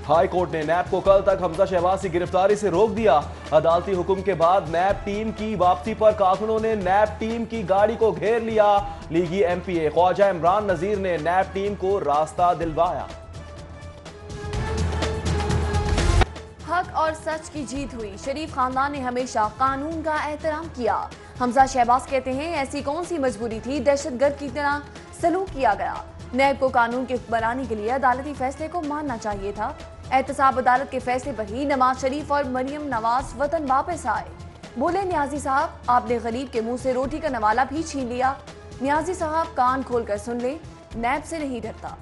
High court ने नैब को कल तक हमजा शहबाज की गिरफ्तारी से रोक दिया। अदालती हुक्म के बाद नैब टीम की वापसी पर कारकुनों ने नैब टीम की गाड़ी को घेर लिया। लीगी एमपीए ख्वाजा इमरान नजीर ने नैब टीम को रास्ता दिलवाया। हक और सच की जीत हुई। शरीफ खानदान ने हमेशा कानून का एहतराम किया। हमजा शहबाज कहते हैं, ऐसी कौन सी मजबूरी थी, दहशतगर्द की तरह सलूक किया गया। नैब को कानून के बनाने के लिए अदालती फैसले को मानना चाहिए था। एहतसाब अदालत के फैसले पर ही नवाज शरीफ और मरियम नवाज वतन वापस आए। बोले न्याजी साहब, आपने गरीब के मुंह से रोटी का नवाला भी छीन लिया। न्याजी साहब कान खोलकर सुन ले, नैब से नहीं डरता।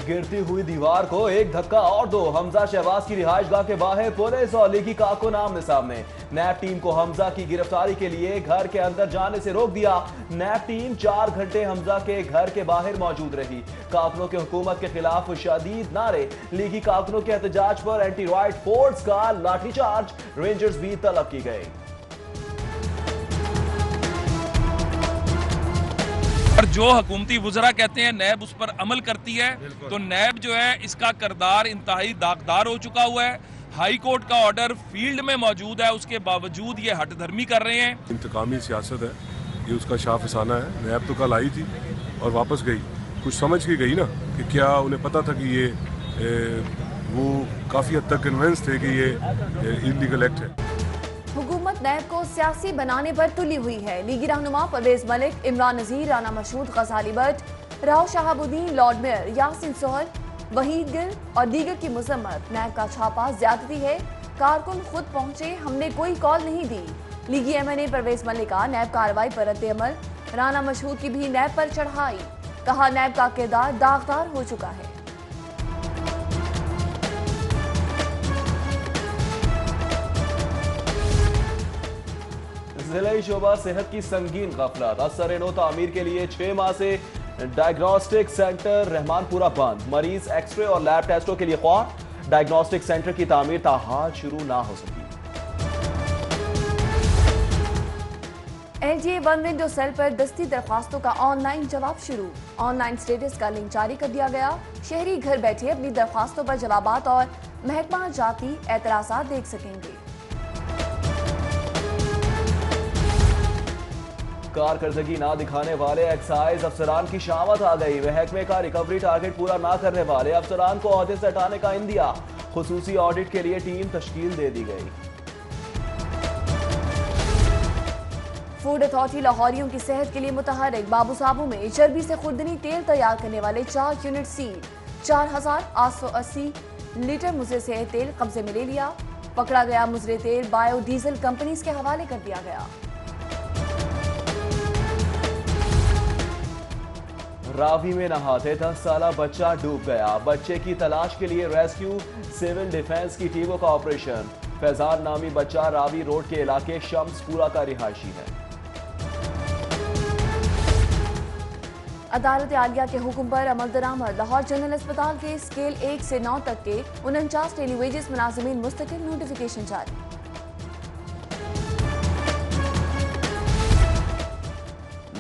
गिरती हुई दीवार को एक धक्का और दो। हमजा शहबाज की रिहाइशगाह के बाहर पुलिस और लीगी कारकुन आमने सामने। नैब टीम को हमजा की गिरफ्तारी के लिए घर के अंदर जाने से रोक दिया। नैब टीम 4 घंटे हमजा के घर के बाहर मौजूद रही। कारकुनों के हुकूमत के खिलाफ शदीद नारे, लीगी कारकुनों के एहतजाज पर एंटी राइट फोर्स का लाठीचार्ज, रेंजर्स भी तलब की गई। और जो हुकूमती वुज़रा कहते हैं नैब उस पर अमल करती है, तो नैब जो है इसका किरदार इंतहाई दागदार हो चुका हुआ है। हाई कोर्ट का ऑर्डर फील्ड में मौजूद है, उसके बावजूद ये हटधर्मी कर रहे हैं। इंतकामी सियासत है, ये उसका शाफिसाना है। नैब तो कल आई थी और वापस गई, कुछ समझ के गई ना कि क्या उन्हें पता था कि ये वो काफ़ी हद तक कन्विंस थे कि ये इलीगल एक्ट है। हुकूमत नैब को सियासी बनाने पर तुली हुई है। लीगी रहनुमा परवेज मलिक, इमरान नजीर, राना मशहूद, गजाली भट्ट, राव शहाबुद्दीन, लॉर्ड मेयर यासिन सोहल, वहीद गिल और दीगर की मजम्मत। नैब का छापा ज्यादती है, कारकुन खुद पहुंचे, हमने कोई कॉल नहीं दी। लीगी एमएनए परवेज मलिक का नैब कार्रवाई पर रद्द-ए-अमल। राना मशहूद की भी नैब पर चढ़ाई, कहा नैब का किरदार दागदार हो चुका है। जिला शोबा सेहत की संगीन गफलत। असर-ए-नो तामीर के लिए 6 माह से डायग्नोस्टिक सेंटर रहमानपुरा बंद। मरीज एक्सरे और लैब टेस्टों के लिए ख्वाह। डायग्नोस्टिक सेंटर की तामीर ताहाल शुरू ना हो सकी। LGA वन विंडो सेल पर दस्ती दरख्वास्तों का ऑनलाइन जवाब शुरू। ऑनलाइन स्टेटस का लिंक जारी कर दिया गया। शहरी घर बैठे अपनी दरख्वास्तों पर जवाबात और महकमा जाती एतराज़ात देख सकेंगे। कारकर्दगी ना दिखाने वाले एक्साइज अफसरान की शामत आ गई। महकमे का रिकवरी टारगेट पूरा ना करने वाले अफसरान को ओहदे से हटाने का इंदिया। खुसूसी ऑडिट के लिए टीम तश्कील दे दी गई। फूड अथॉरिटी लाहौरियों की सेहत के लिए मुतहरिक। बाबू साबू में चर्बी से खुर्दनी तेल तैयार करने वाले 4 यूनिट सील। 4880 लीटर मुजरे से तेल कब्जे में ले लिया। पकड़ा गया मुजरे तेल बायोडीजल कंपनीज के हवाले कर दिया गया। रावी में नहाते 10 साला बच्चा डूब गया। बच्चे की तलाश के लिए रेस्क्यू सिविल डिफेंस की टीमों का ऑपरेशन। फैजान नामी बच्चा रावी रोड के इलाके शम्सपुरा का रिहायशी है। अदालत आलिया के हुक्म पर अमल दरामद। लाहौर जनरल अस्पताल के स्केल 1 से 9 तक के 49 टेलीवेजेस मुलाजिमीन मुस्तकिल नोटिफिकेशन जारी।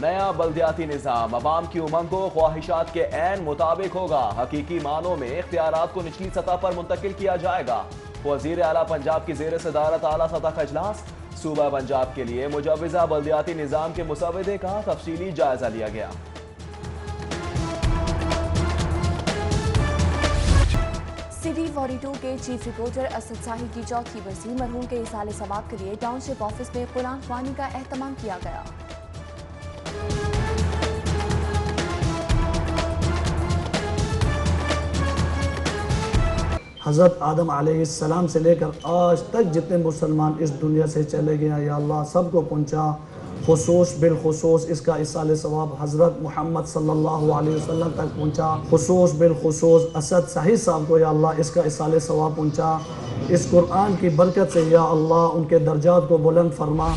नया बल्दियाती निज़ाम अवाम की उमंगों ख्वाहिशात के ऐन मुताबिक होगा। हकीकी मानों में इख्तियारात को निचली सतह पर मुंतकिल किया जाएगा। वजीर आला पंजाब की ज़ेर सदारत आला सतह का इजलास। सूबा पंजाब के लिए मुजव्वज़ा बल्दियाती निज़ाम के मुसवदे का तफसीली जायजा लिया गया। सिटी 42 के चीफ रिपोर्टर असद साही की चौथी बरसी। मरहूम के इसाले सवाब के लिए टाउनशिप ऑफिस में कुरान ख्वानी का एहतमाम किया गया। हज़रत आदम अलैहिस्सलाम से लेकर आज तक जितने मुसलमान इस दुनिया से चले गए हैं, या अल्लाह सबको पहुँचा। खुसूस बिलखुसूस इसका इसाले सवाब हज़रत मोहम्मद सल्लल्लाहु अलैहि वसल्लम तक पहुँचा। खुसूस बिलखुसूस असद साही साहब को या अल्लाह इसका इसाले सवाब पहुँचा। इस कुरान की बरकत से या अल्लाह उनके दर्जात को बुलंद फरमा।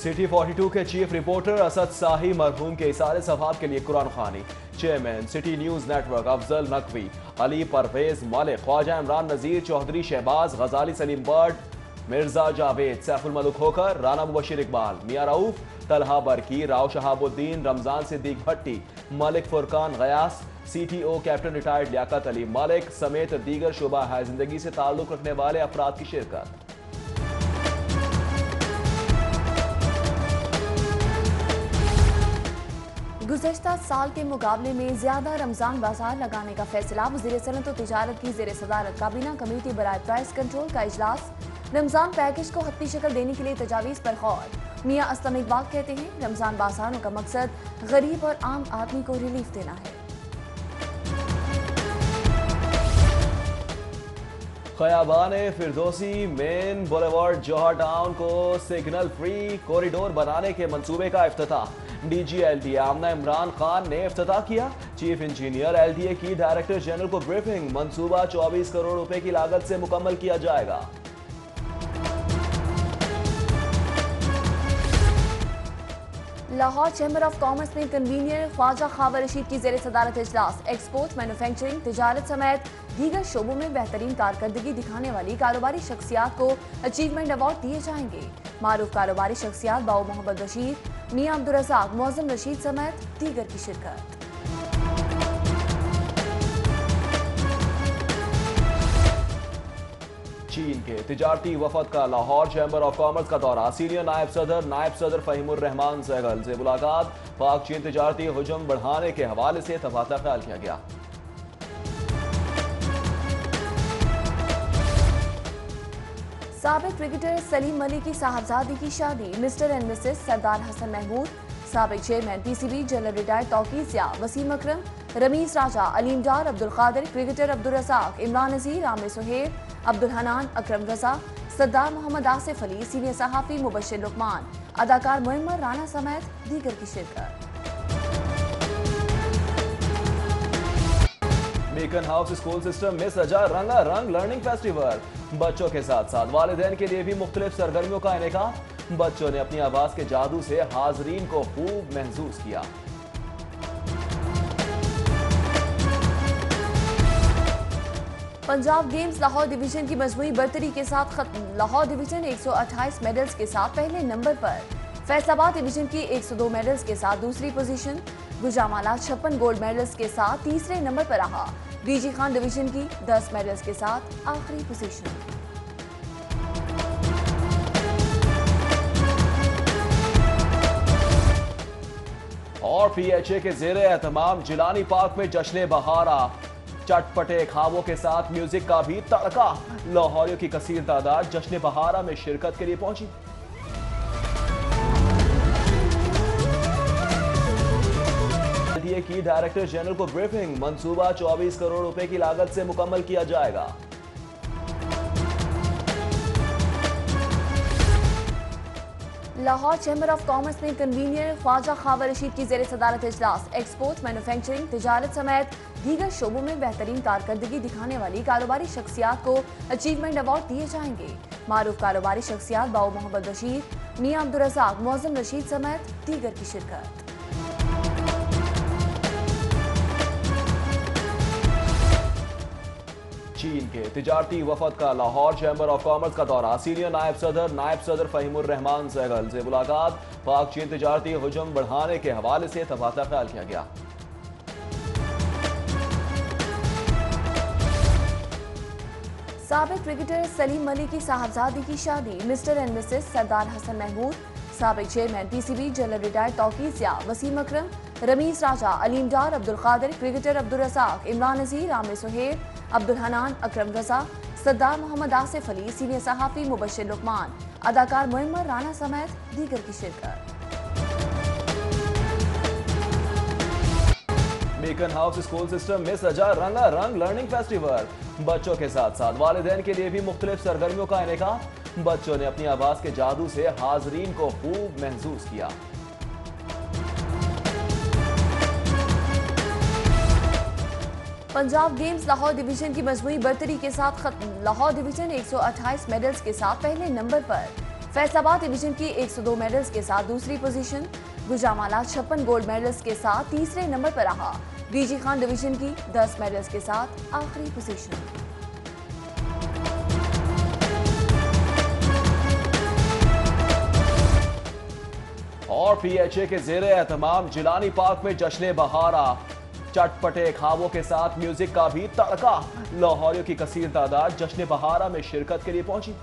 सिटी 42 के चीफ रिपोर्टर असद साही मरहूम के इसाले सवाब के लिए कुरान ख्वानी। Chairman city news network Afzal Naqvi, Ali Parvez Malik, Khwaja Imran Nazir, Chaudhry Shahbaz, Ghazali Saleem Bird, Mirza Javed, Saiful Maluk होकर, Rana Mubashir Iqbal, Mian Rauf, Talha Barki, Rao Shahabuddin, Ramzan Siddique Bhatti, Malik Furqan Ghayas, CTO captain retired Liaquat Ali Malik समेत दीगर शुबा है जिंदगी से ताल्लुक रखने वाले अफराद की शिरकत। गुज़श्ता साल के मुकाबले में ज्यादा रमजान बाजार लगाने का फैसला। वज़ीर सनअत और तिजारत की ज़ेर सदारत काबीना कमेटी बराए प्राइस कंट्रोल का इजलास। रमजान पैकेज को हत्ती शक्ल देने के लिए तजावीज़ पर गौर। मियां असलम इकबाल कहते हैं रमजान बाजारों का मकसद गरीब और आम आदमी को रिलीफ देना है। खयाबान फिरदौसी मेन बुलेवार्ड जौहर टाउन को सिग्नल फ्री कॉरिडोर बनाने के मंसूबे का इफ्तिताह। DG LTA आमना इमरान खान ने इफ्तिताह किया। चीफ इंजीनियर LTA की डायरेक्टर जनरल को ब्रीफिंग। मंसूबा 24 करोड़ रुपए की लागत से मुकम्मल किया जाएगा। लाहौर चैम्बर ऑफ कॉमर्स में कन्वीनियर ख्वाजा खावर रशीद की ज़ेर सदारत इजलास। एक्सपोर्ट, मैन्युफैक्चरिंग, तिजारत समेत दीगर शोबों में बेहतरीन कारकर्दगी दिखाने वाली कारोबारी शख्सियात को अचीवमेंट अवार्ड दिए जाएंगे। मारूफ कारोबारी शख्सियात बाऊ मोहम्मद बशीर, मियां अब्दुल रज़ाक, मौज़म रशीद समेत दीगर की शिरकत। चीन के तिजारती वफद का लाहौर चैम्बर ऑफ कॉमर्स का दौरा। सीनियर नायब सदर फहीमुर रहमान सहगल से मुलाकात। पाक चीन तिजारती हुजूम बढ़ाने के हवाले से तबादला ख्याल किया गया। साबिक क्रिकेटर सलीम मलिक की साहबजादी की शादी। मिस्टर एंड मिसेस सरदार हसन महमूद, साबिक chairman PCB general retired Tauqeer या वसीम अकरम, रमीज राजा, अलीम डार, अब्दुल कादिर, क्रिकेटर अब्दुल रज़ाक, इमरान नज़ीर, आमिर सुहेब, अब्दुल हनान, अकरम रजा, सरदार मोहम्मद आसिफ अली, सीनियर सहाफ़ी मुबशिर लुकमान, अदाकार मुअम्मर राना समेत दीगर की शिरकत। बीकन हाउस स्कूल सिस्टम में सजा रंगारंग लर्निंग फेस्टिवल। बच्चों के साथ साथ वालिदैन के लिए भी मुख्तलिफ सरगर्मियों का इनेकाम। बच्चों ने अपनी आवाज के जादू से हाजरीन को खूब महसूस किया। पंजाब गेम्स लाहौर डिवीजन की मजमूई बर्तरी के साथ खत्म। लाहौर डिवीजन 128 मेडल्स के साथ पहले नंबर पर। फैसलाबाद डिवीजन की 102 मेडल्स के साथ दूसरी पोजीशन। गुजरांवाला 56 गोल्ड मेडल्स के साथ तीसरे नंबर पर रहा। DG खान डिवीजन की 10 मेडल्स के साथ आखिरी पोजीशन। और PHA के ज़ेरे एहतमाम जिलानी पार्क में जश्न बहारा। चटपटे खाबों के साथ म्यूजिक का भी तड़का। लाहौरियों की कसीर तादाद जश्न बहारा में शिरकत के लिए पहुंची। LTA की डायरेक्टर जनरल को ब्रीफिंग। मंसूबा 24 करोड़ रुपए की लागत से मुकम्मल किया जाएगा। लाहौर चैम्बर ऑफ कॉमर्स में कन्वीनियर ख्वाजा खावर रशीद की ज़ेर सदारत इजलास। एक्सपोर्ट, मैन्युफैक्चरिंग, तिजारत समेत दीगर शोबों में बेहतरीन कारकर्दगी दिखाने वाली कारोबारी शख्सियात को अचीवमेंट अवार्ड दिए जाएंगे। मारूफ कारोबारी शख्सियात बाऊ मोहम्मद बशीर, मियां अब्दुल रज़ाक, मौज़म रशीद समेत दीगर की शिरकत। चीन के तिजारती वफद का लाहौर चैम्बर ऑफ कॉमर्स का दौरा। सीनियर नायब सदर फहीमुर रहमान सहगल से मुलाकात। पाक चीन तिजारती हुजूम बढ़ाने के हवाले से तबादला ख्याल किया गया। साबिक क्रिकेटर सलीम मलिक की साहबजादी की शादी। मिस्टर एंड मिसेस सरदार हसन महमूद, साबिक chairman PCB general retired Tauqeer या वसीम अकरम, रमीज राजा, अलीम डार, अब्दुल कादिर, क्रिकेटर अब्दुल रज़ाक, इमरान नज़ीर, आमिर सुहेब, अब्दुल हनान, अकरम रजा, सरदार मोहम्मद आसिफ अली, सीनियर सहाफ़ी मुबशिर लुकमान, अदाकार मुअम्मर राना समेत दीगर की शिरकत। बीकन हाउस स्कूल सिस्टम में सजा रंगारंग लर्निंग फेस्टिवल। बच्चों के साथ साथ वालिदैन के लिए भी मुख्तलिफ सरगर्मियों का इनेकाम। बच्चों ने अपनी आवाज के जादू से हाजरीन को खूब महसूस किया। पंजाब गेम्स लाहौर डिवीजन की मजमूई बर्तरी के साथ खत्म। लाहौर डिवीजन 128 मेडल्स के साथ पहले नंबर पर। फैसलाबाद डिवीजन की 102 मेडल्स के साथ दूसरी पोजीशन। गुजरांवाला 56 गोल्ड मेडल्स के साथ तीसरे नंबर पर रहा। DG खान डिवीजन की 10 मेडल्स के साथ आखिरी पोजीशन। और PHA के जेर एहतमाम जिलानी पार्क में जश्न बहारा, चटपटे खाबों के साथ म्यूजिक का भी तड़का। लाहौरियों की कसीर तादाद जश्न बहारा में शिरकत के लिए पहुंची।